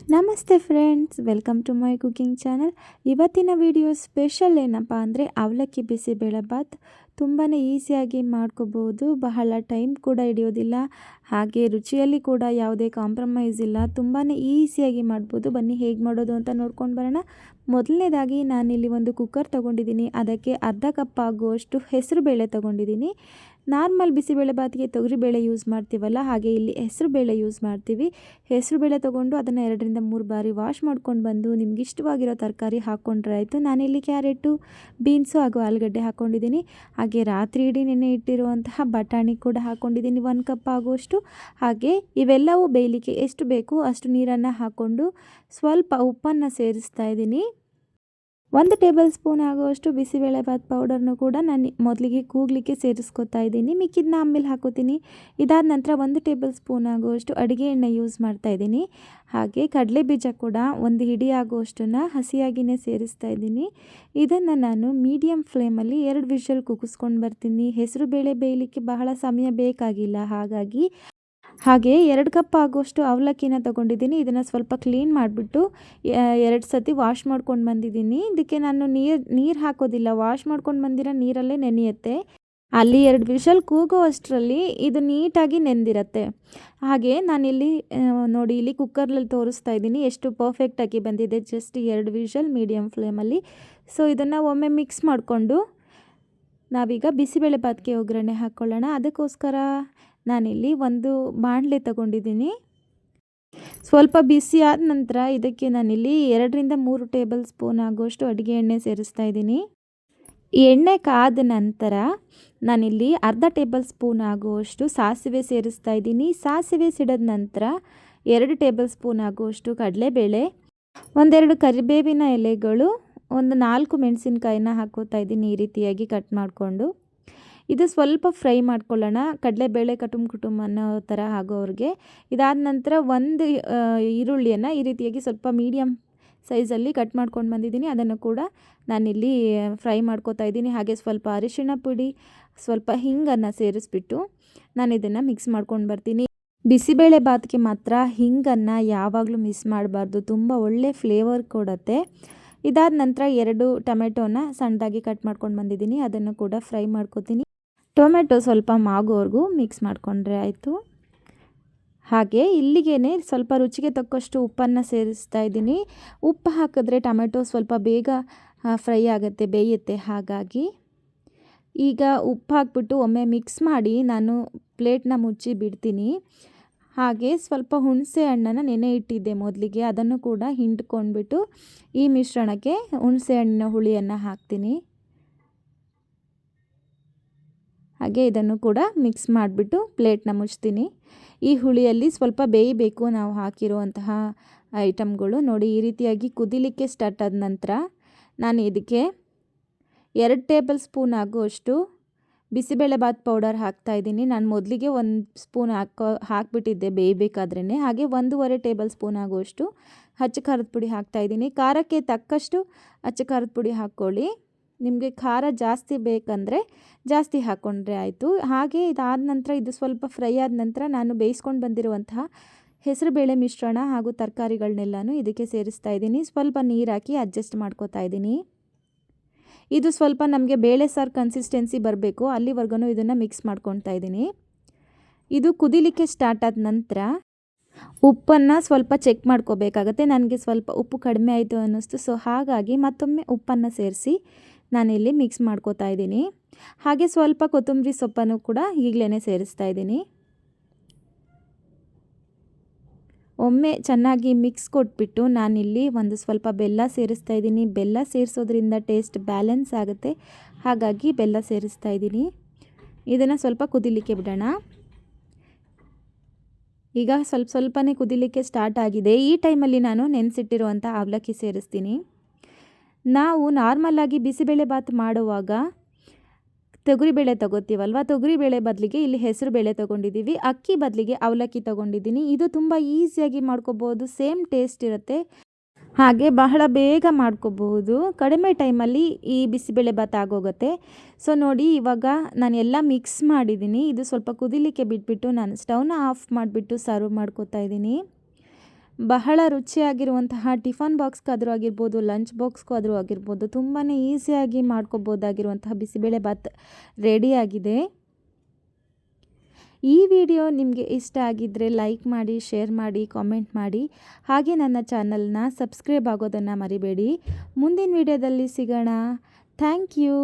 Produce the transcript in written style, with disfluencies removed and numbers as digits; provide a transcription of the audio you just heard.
ನಮಸ್ತೆ friends, welcome to my cooking channel. ಇವತ್ತಿನ video special ಏನಪ್ಪ ಅಂದರೆ ಅವಲಕ್ಕಿ ಬಿಸಿಬೇಳೆಬಾತ್. ತುಂಬಾ ಈಸಿಯಾಗಿ ಮಾಡ್ಕೋಬೋದು, ಬಹಳ ಟೈಮ್ ಕೂಡ ಹಿಡಿಯೋದಿಲ್ಲ, ಹಾಗೆ ರುಚಿಯಲ್ಲಿ ಕೂಡ ಯಾವುದೇ ಕಾಂಪ್ರಮೈಸ್ ಇಲ್ಲ. ತುಂಬಾ ಈಸಿಯಾಗಿ ಮಾಡ್ಬೋದು. ಬನ್ನಿ ಹೇಗೆ ಮಾಡೋದು ಅಂತ ನೋಡ್ಕೊಂಡು ಬರೋಣ. ಮೊದಲನೇದಾಗಿ ನಾನಿಲ್ಲಿ ಒಂದು ಕುಕ್ಕರ್ ತೊಗೊಂಡಿದ್ದೀನಿ. ಅದಕ್ಕೆ ಅರ್ಧ ಕಪ್ ಆಗುವಷ್ಟು ಹೆಸರು ಬೇಳೆ ತೊಗೊಂಡಿದ್ದೀನಿ. ನಾರ್ಮಲ್ ಬಿಸಿಬೇಳೆಬಾತಿಗೆ ತೊಗರಿಬೇಳೆ ಯೂಸ್ ಮಾಡ್ತೀವಲ್ಲ, ಹಾಗೆ ಇಲ್ಲಿ ಹೆಸರು ಬೇಳೆ ಯೂಸ್ ಮಾಡ್ತೀವಿ. ಹೆಸರು ಬೇಳೆ ತೊಗೊಂಡು ಅದನ್ನು 2-3 ಬಾರಿ ವಾಶ್ ಮಾಡ್ಕೊಂಡು ಬಂದು ನಿಮ್ಗೆ ಇಷ್ಟವಾಗಿರೋ ತರಕಾರಿ ಹಾಕ್ಕೊಂಡ್ರೆ ಆಯಿತು. ನಾನಿಲ್ಲಿ ಕ್ಯಾರೆಟು, ಬೀನ್ಸು ಹಾಗೂ ಆಲೂಗಡ್ಡೆ ಹಾಕ್ಕೊಂಡಿದ್ದೀನಿ. ಹಾಗೆ ರಾತ್ರಿ ಇಡೀ ನೆನೆ ಇಟ್ಟಿರುವಂತಹ ಬಟಾಣಿ ಕೂಡ ಹಾಕ್ಕೊಂಡಿದ್ದೀನಿ 1 ಕಪ್ ಆಗುವಷ್ಟು. ಹಾಗೆ ಇವೆಲ್ಲವೂ ಬೇಯಲಿಕ್ಕೆ ಎಷ್ಟು ಬೇಕು ಅಷ್ಟು ನೀರನ್ನು ಹಾಕ್ಕೊಂಡು ಸ್ವಲ್ಪ ಉಪ್ಪನ್ನು ಸೇರಿಸ್ತಾ ಇದ್ದೀನಿ. 1 ಟೇಬಲ್ ಸ್ಪೂನ್ ಆಗುವಷ್ಟು ಬಿಸಿಬೇಳೆಬಾತ್ ಪೌಡರ್ನು ಕೂಡ ನಾನು ಮೊದಲಿಗೆ ಕೂಗಲಿಕ್ಕೆ ಸೇರಿಸ್ಕೊತಾ ಇದ್ದೀನಿ. ಮಿಕ್ಕಿದ್ದನ್ನ ಆಮೇಲೆ ಹಾಕೋತೀನಿ. ಇದಾದ ನಂತರ 1 ಟೇಬಲ್ ಸ್ಪೂನ್ ಆಗುವಷ್ಟು ಅಡುಗೆ ಎಣ್ಣೆ ಯೂಸ್ ಮಾಡ್ತಾ ಇದ್ದೀನಿ. ಹಾಗೆ ಕಡಲೆ ಬೀಜ ಕೂಡ 1 ಹಿಡಿ ಆಗುವಷ್ಟನ್ನು ಹಸಿಯಾಗಿಯೇ ಸೇರಿಸ್ತಾ ಇದ್ದೀನಿ. ಇದನ್ನು ನಾನು ಮೀಡಿಯಮ್ ಫ್ಲೇಮಲ್ಲಿ 2 ವಿಷಲ್ ಕೂಗಿಸ್ಕೊಂಡು ಬರ್ತೀನಿ. ಹೆಸರು ಬೇಳೆ ಬೇಯಲಿಕ್ಕೆ ಬಹಳ ಸಮಯ ಬೇಕಾಗಿಲ್ಲ. ಹಾಗೆ 2 ಕಪ್ ಆಗುವಷ್ಟು ಅವಲಕ್ಕಿನ ತೊಗೊಂಡಿದ್ದೀನಿ. ಇದನ್ನು ಸ್ವಲ್ಪ ಕ್ಲೀನ್ ಮಾಡಿಬಿಟ್ಟು 2 ಸತಿ ವಾಶ್ ಮಾಡ್ಕೊಂಡು ಬಂದಿದ್ದೀನಿ. ಇದಕ್ಕೆ ನಾನು ನೀರು ಹಾಕೋದಿಲ್ಲ, ವಾಶ್ ಮಾಡ್ಕೊಂಡು ಬಂದಿರೋ ನೀರಲ್ಲೇ ನೆನೆಯುತ್ತೆ. ಅಲ್ಲಿ 2 ವಿಷಲ್ ಕೂಗೋ ಅಷ್ಟರಲ್ಲಿ ಇದು ನೀಟಾಗಿ ನೆಂದಿರುತ್ತೆ. ಹಾಗೆ ನಾನಿಲ್ಲಿ ನೋಡಿ, ಇಲ್ಲಿ ಕುಕ್ಕರ್ನಲ್ಲಿ ತೋರಿಸ್ತಾ ಇದ್ದೀನಿ ಎಷ್ಟು ಪರ್ಫೆಕ್ಟಾಗಿ ಬಂದಿದೆ. ಜಸ್ಟ್ 2 ವಿಷಲ್ ಮೀಡಿಯಮ್ ಫ್ಲೇಮಲ್ಲಿ. ಸೊ ಇದನ್ನು ಒಮ್ಮೆ ಮಿಕ್ಸ್ ಮಾಡಿಕೊಂಡು ನಾವೀಗ ಬಿಸಿಬೇಳೆಬಾತ್ಗೆ ಒಗ್ಗರಣೆ ಹಾಕ್ಕೊಳ್ಳೋಣ. ಅದಕ್ಕೋಸ್ಕರ ನಾನಿಲ್ಲಿ ಒಂದು ಬಾಣಲೆ ತಗೊಂಡಿದ್ದೀನಿ. ಸ್ವಲ್ಪ ಬಿಸಿ ಆದ ನಂತರ ಇದಕ್ಕೆ ನಾನಿಲ್ಲಿ 2-3 ಟೇಬಲ್ ಸ್ಪೂನ್ ಆಗುವಷ್ಟು ಅಡುಗೆ ಎಣ್ಣೆ ಸೇರಿಸ್ತಾ ಇದ್ದೀನಿ. ಎಣ್ಣೆ ಕಾದ ನಂತರ ನಾನಿಲ್ಲಿ ಅರ್ಧ ಟೇಬಲ್ ಸ್ಪೂನ್ ಆಗುವಷ್ಟು ಸಾಸಿವೆ ಸೇರಿಸ್ತಾ ಇದ್ದೀನಿ. ಸಾಸಿವೆ ಸಿಡಿದ ನಂತರ 2 ಟೇಬಲ್ ಸ್ಪೂನ್ ಆಗುವಷ್ಟು ಕಡಲೆಬೇಳೆ, 1-2 ಕರಿಬೇವಿನ ಎಲೆಗಳು, 4 ಮೆಣಸಿನ್ಕಾಯಿನ ಹಾಕೋತಾ ಇದ್ದೀನಿ ಈ ರೀತಿಯಾಗಿ ಕಟ್ ಮಾಡಿಕೊಂಡು. ಇದು ಸ್ವಲ್ಪ ಫ್ರೈ ಮಾಡ್ಕೊಳ್ಳೋಣ, ಕಡಲೆಬೇಳೆ ಕುಟುಂಬ ಅನ್ನೋ ಥರ ಆಗೋವ್ರಿಗೆ. ಇದಾದ ನಂತರ 1 ಈರುಳ್ಳಿಯನ್ನು ಈ ರೀತಿಯಾಗಿ ಸ್ವಲ್ಪ ಮೀಡಿಯಮ್ ಸೈಜಲ್ಲಿ ಕಟ್ ಮಾಡ್ಕೊಂಡು ಬಂದಿದ್ದೀನಿ. ಅದನ್ನು ಕೂಡ ನಾನಿಲ್ಲಿ ಫ್ರೈ ಮಾಡ್ಕೋತಾ ಇದ್ದೀನಿ. ಹಾಗೆ ಸ್ವಲ್ಪ ಅರಿಶಿಣ ಪುಡಿ, ಸ್ವಲ್ಪ ಹಿಂಗನ್ನು ಸೇರಿಸ್ಬಿಟ್ಟು ನಾನು ಇದನ್ನು ಮಿಕ್ಸ್ ಮಾಡ್ಕೊಂಡು ಬರ್ತೀನಿ. ಬಿಸಿಬೇಳೆ ಬಾತ್ಗೆ ಮಾತ್ರ ಹಿಂಗನ್ನು ಯಾವಾಗಲೂ ಮಿಸ್ ಮಾಡಬಾರ್ದು, ತುಂಬ ಒಳ್ಳೆ ಫ್ಲೇವರ್ ಕೊಡುತ್ತೆ. ಇದಾದ ನಂತರ 2 ಟೊಮೆಟೊನ ಸಣ್ಣದಾಗಿ ಕಟ್ ಮಾಡ್ಕೊಂಡು ಬಂದಿದ್ದೀನಿ. ಅದನ್ನು ಕೂಡ ಫ್ರೈ ಮಾಡ್ಕೋತೀನಿ. ಟೊಮೆಟೊ ಸ್ವಲ್ಪ ಮಾಗೋವರೆಗೂ ಮಿಕ್ಸ್ ಮಾಡಿಕೊಂಡ್ರೆ ಆಯಿತು. ಹಾಗೆ ಇಲ್ಲಿಗೇ ಸ್ವಲ್ಪ ರುಚಿಗೆ ತಕ್ಕಷ್ಟು ಉಪ್ಪನ್ನು ಸೇರಿಸ್ತಾ ಇದ್ದೀನಿ. ಉಪ್ಪು ಹಾಕಿದ್ರೆ ಟೊಮೆಟೊ ಸ್ವಲ್ಪ ಬೇಗ ಫ್ರೈ ಆಗುತ್ತೆ, ಬೇಯುತ್ತೆ. ಹಾಗಾಗಿ ಈಗ ಉಪ್ಪು ಹಾಕ್ಬಿಟ್ಟು ಒಮ್ಮೆ ಮಿಕ್ಸ್ ಮಾಡಿ ನಾನು ಪ್ಲೇಟ್ನ ಮುಚ್ಚಿ ಬಿಡ್ತೀನಿ. ಹಾಗೆ ಸ್ವಲ್ಪ ಹುಣಸೆ ಹಣ್ಣನ್ನು ನೆನೆ ಇಟ್ಟಿದ್ದೆ ಮೊದಲಿಗೆ, ಅದನ್ನು ಕೂಡ ಹಿಂಡ್ಕೊಂಡ್ಬಿಟ್ಟು ಈ ಮಿಶ್ರಣಕ್ಕೆ ಹುಣಸೆ ಹಣ್ಣಿನ ಹುಳಿಯನ್ನು ಹಾಕ್ತೀನಿ. ಹಾಗೆ ಇದನ್ನು ಕೂಡ ಮಿಕ್ಸ್ ಮಾಡಿಬಿಟ್ಟು ಪ್ಲೇಟ್ನ ಮುಚ್ತೀನಿ. ಈ ಹುಳಿಯಲ್ಲಿ ಸ್ವಲ್ಪ ಬೇಯಬೇಕು ನಾವು ಹಾಕಿರುವಂತಹ ಐಟಮ್ಗಳು. ನೋಡಿ, ಈ ರೀತಿಯಾಗಿ ಕುದಿಲಿಕ್ಕೆ ಸ್ಟಾರ್ಟ್ ಆದ ನಂತರ ನಾನು ಇದಕ್ಕೆ 2 ಟೇಬಲ್ ಸ್ಪೂನ್ ಆಗುವಷ್ಟು ಬಿಸಿಬೇಳೆಬಾತ್ ಪೌಡರ್ ಹಾಕ್ತಾಯಿದ್ದೀನಿ. ನಾನು ಮೊದಲಿಗೆ 1 ಸ್ಪೂನ್ ಹಾಕಿಬಿಟ್ಟಿದ್ದೆ ಬೇಯಬೇಕಾದ್ರೇ. ಹಾಗೆ 1.5 ಟೇಬಲ್ ಸ್ಪೂನ್ ಆಗುವಷ್ಟು ಅಚ್ಚ ಖಾರದ ಪುಡಿ ಹಾಕ್ತಾಯಿದ್ದೀನಿ. ಖಾರಕ್ಕೆ ತಕ್ಕಷ್ಟು ಅಚ್ಚ ಖಾರದ ಪುಡಿ ಹಾಕ್ಕೊಳ್ಳಿ. ನಿಮಗೆ ಖಾರ ಜಾಸ್ತಿ ಬೇಕಂದರೆ ಜಾಸ್ತಿ ಹಾಕ್ಕೊಂಡ್ರೆ ಆಯಿತು. ಹಾಗೆ ಇದಾದ ನಂತರ ಇದು ಸ್ವಲ್ಪ ಫ್ರೈ ಆದ ನಂತರ ನಾನು ಬೇಯಿಸ್ಕೊಂಡು ಬಂದಿರುವಂತಹ ಹೆಸರುಬೇಳೆ ಮಿಶ್ರಣ ಹಾಗೂ ತರಕಾರಿಗಳನ್ನೆಲ್ಲನೂ ಇದಕ್ಕೆ ಸೇರಿಸ್ತಾ ಇದ್ದೀನಿ. ಸ್ವಲ್ಪ ನೀರು ಹಾಕಿ ಅಡ್ಜಸ್ಟ್ ಮಾಡ್ಕೋತಾ ಇದ್ದೀನಿ. ಇದು ಸ್ವಲ್ಪ ನಮಗೆ ಬೇಳೆ ಸಾರು ಕನ್ಸಿಸ್ಟೆನ್ಸಿ ಬರಬೇಕು, ಅಲ್ಲಿವರೆಗೂ ಇದನ್ನು ಮಿಕ್ಸ್ ಮಾಡ್ಕೊತಾ ಇದ್ದೀನಿ. ಇದು ಕುದಿಲಿಕ್ಕೆ ಸ್ಟಾರ್ಟ್ ಆದ ನಂತರ ಉಪ್ಪನ್ನು ಸ್ವಲ್ಪ ಚೆಕ್ ಮಾಡ್ಕೋಬೇಕಾಗತ್ತೆ. ನನಗೆ ಸ್ವಲ್ಪ ಉಪ್ಪು ಕಡಿಮೆ ಆಯಿತು ಅನ್ನಿಸ್ತು. ಸೊ ಹಾಗಾಗಿ ಮತ್ತೊಮ್ಮೆ ಉಪ್ಪನ್ನು ಸೇರಿಸಿ ನಾನಿಲ್ಲಿ ಮಿಕ್ಸ್ ಮಾಡ್ಕೋತಾ ಇದ್ದೀನಿ. ಹಾಗೆ ಸ್ವಲ್ಪ ಕೊತ್ತಂಬರಿ ಸೊಪ್ಪನ್ನು ಕೂಡ ಈಗಲೇ ಸೇರಿಸ್ತಾ ಇದ್ದೀನಿ. ಒಮ್ಮೆ ಚೆನ್ನಾಗಿ ಮಿಕ್ಸ್ ಕೊಟ್ಬಿಟ್ಟು ನಾನಿಲ್ಲಿ ಸ್ವಲ್ಪ ಬೆಲ್ಲ ಸೇರಿಸ್ತಾ ಇದ್ದೀನಿ. ಬೆಲ್ಲ ಸೇರಿಸೋದ್ರಿಂದ ಟೇಸ್ಟ್ ಬ್ಯಾಲೆನ್ಸ್ ಆಗುತ್ತೆ, ಹಾಗಾಗಿ ಬೆಲ್ಲ ಸೇರಿಸ್ತಾ ಇದ್ದೀನಿ. ಇದನ್ನು ಸ್ವಲ್ಪ ಕುದಿಲಿಕ್ಕೆ ಬಿಡೋಣ. ಈಗ ಸ್ವಲ್ಪನೇ ಕುದಿಲಿಕ್ಕೆ ಸ್ಟಾರ್ಟ್ ಆಗಿದೆ. ಈ ಟೈಮಲ್ಲಿ ನಾನು ನೆನೆಸಿಟ್ಟಿರುವಂಥ ಅವಲಕ್ಕಿ ಸೇರಿಸ್ತೀನಿ. ನಾವು ನಾರ್ಮಲಾಗಿ ಬಿಸಿಬೇಳೆಬಾತ್ ಮಾಡುವಾಗ ತೊಗರಿಬೇಳೆ ತೊಗೋತೀವಲ್ವ, ತೊಗರಿಬೇಳೆ ಬದಲಿಗೆ ಇಲ್ಲಿ ಹೆಸರು ಬೇಳೆ ತೊಗೊಂಡಿದ್ದೀವಿ. ಅಕ್ಕಿ ಬದಲಿಗೆ ಅವಲಕ್ಕಿ ತೊಗೊಂಡಿದ್ದೀನಿ. ಇದು ತುಂಬ ಈಸಿಯಾಗಿ ಮಾಡ್ಕೋಬೋದು, ಸೇಮ್ ಟೇಸ್ಟ್ ಇರುತ್ತೆ. ಹಾಗೆ ಬಹಳ ಬೇಗ ಮಾಡ್ಕೋಬಹುದು, ಕಡಿಮೆ ಟೈಮಲ್ಲಿ ಈ ಬಿಸಿಬೇಳೆಬಾತ್ ಆಗೋಗುತ್ತೆ. ಸೊ ನೋಡಿ, ಇವಾಗ ನಾನು ಎಲ್ಲ ಮಿಕ್ಸ್ ಮಾಡಿದ್ದೀನಿ. ಇದು ಸ್ವಲ್ಪ ಕುದಿಲಿಕ್ಕೆ ಬಿಟ್ಬಿಟ್ಟು ನಾನು ಸ್ಟವ್ನ ಆಫ್ ಮಾಡಿಬಿಟ್ಟು ಸರ್ವ್ ಮಾಡ್ಕೋತಾ ಇದ್ದೀನಿ. ಬಹಳ ರುಚಿಯಾಗಿರುವಂತಹ ಟಿಫನ್ ಬಾಕ್ಸ್ಗಾದರೂ ಆಗಿರ್ಬೋದು, ಲಂಚ್ ಬಾಕ್ಸ್ಗೂ ಆದರೂ ಆಗಿರ್ಬೋದು, ತುಂಬಾ ಈಸಿಯಾಗಿ ಮಾಡ್ಕೋಬೋದಾಗಿರುವಂತಹ ಬಿಸಿಬೇಳೆಬಾತ್ ರೆಡಿಯಾಗಿದೆ. ಈ ವಿಡಿಯೋ ನಿಮಗೆ ಇಷ್ಟ ಆಗಿದ್ದರೆ ಲೈಕ್ ಮಾಡಿ, ಶೇರ್ ಮಾಡಿ, ಕಾಮೆಂಟ್ ಮಾಡಿ. ಹಾಗೆ ನನ್ನ ಚಾನಲ್ನ ಸಬ್ಸ್ಕ್ರೈಬ್ ಆಗೋದನ್ನು ಮರಿಬೇಡಿ. ಮುಂದಿನ ವಿಡಿಯೋದಲ್ಲಿ ಸಿಗೋಣ. Thank you.